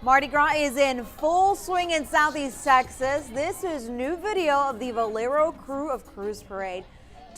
Mardi Gras is in full swing in Southeast Texas. This is new video of the Valero crew of Cruise Parade.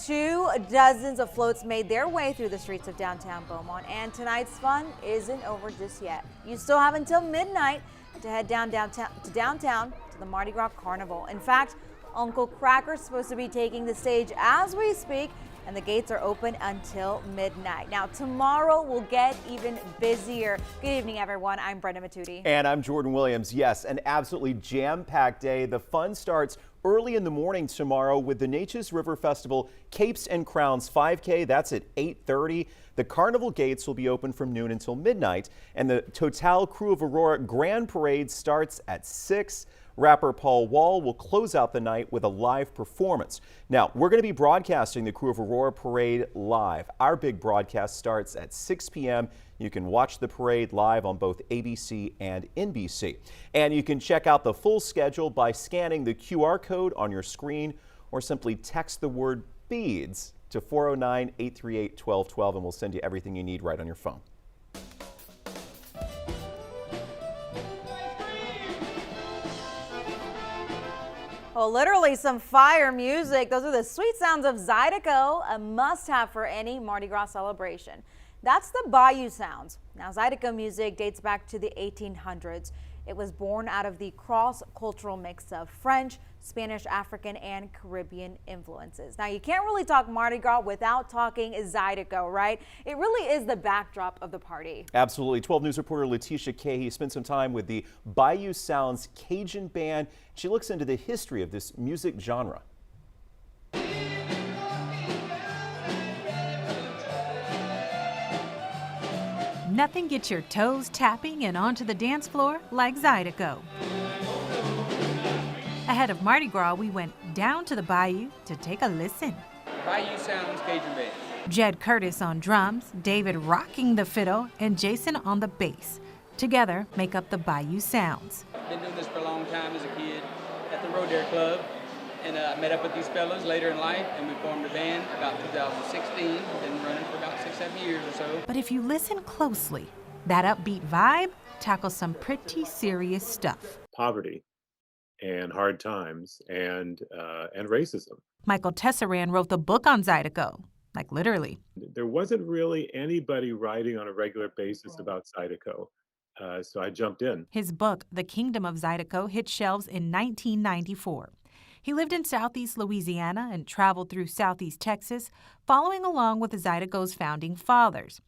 2 dozens of floats made their way through the streets of downtown Beaumont, and tonight's fun isn't over just yet. You still have until midnight to head downtown to the Mardi Gras Carnival. In fact, Uncle Cracker's supposed to be taking the stage as we speak, and the gates are open until midnight. Now, tomorrow will get even busier. Good evening, everyone. I'm Brenda Matuti. And I'm Jordan Williams. Yes, an absolutely jam-packed day. The fun starts early in the morning tomorrow with the Neches River Festival Capes and Crowns 5K. That's at 8:30. The carnival gates will be open from noon until midnight, and the Total Crew of Aurora Grand Parade starts at 6. Rapper Paul Wall will close out the night with a live performance. Now, we're going to be broadcasting the Crew of Aurora Parade live. Our big broadcast starts at 6 p.m. You can watch the parade live on both ABC and NBC. And you can check out the full schedule by scanning the QR code on your screen or simply text the word beads to 409-838-1212 and we'll send you everything you need right on your phone. Well, literally some fire music. Those are the sweet sounds of Zydeco, a must-have for any Mardi Gras celebration. That's the Bayou sounds. Now, Zydeco music dates back to the 1800s. It was born out of the cross-cultural mix of French, Spanish, African, and Caribbean influences. Now, you can't really talk Mardi Gras without talking Zydeco, right? It really is the backdrop of the party. Absolutely. 12 News reporter Letitia Cahey spent some time with the Bayou Sounds Cajun Band. She looks into the history of this music genre. Nothing gets your toes tapping and onto the dance floor like Zydeco. Ahead of Mardi Gras, we went down to the bayou to take a listen. Bayou Sounds Cajun Band. Jed Curtis on drums, David rocking the fiddle, and Jason on the bass. Together make up the Bayou Sounds. Been doing this for a long time as a kid at the Rodare Club, and I met up with these fellas later in life, and we formed a band about 2016. Been running for about 6-7 years or so. But if you listen closely, that upbeat vibe tackles some pretty serious stuff. Poverty and hard times and racism. Michael Tessaran wrote the book on Zydeco, like literally. There wasn't really anybody writing on a regular basis about Zydeco, so I jumped in. His book, The Kingdom of Zydeco, hit shelves in 1994. He lived in Southeast Louisiana and traveled through Southeast Texas, following along with Zydeco's founding fathers.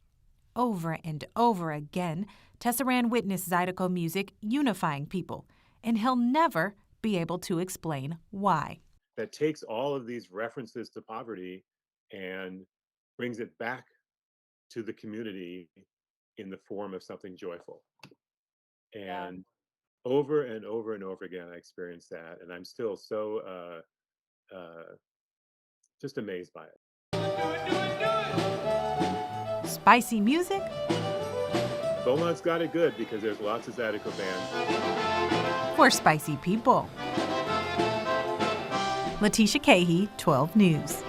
Over and over again, Tessaran witnessed Zydeco music unifying people, and he'll never be able to explain why. That takes all of these references to poverty and brings it back to the community in the form of something joyful. And over and over and over again, I experienced that, and I'm still so just amazed by it. Spicy music? Beaumont's got it good because there's lots of Zydeco bands. For spicy people. Letitia Cahey, 12 News.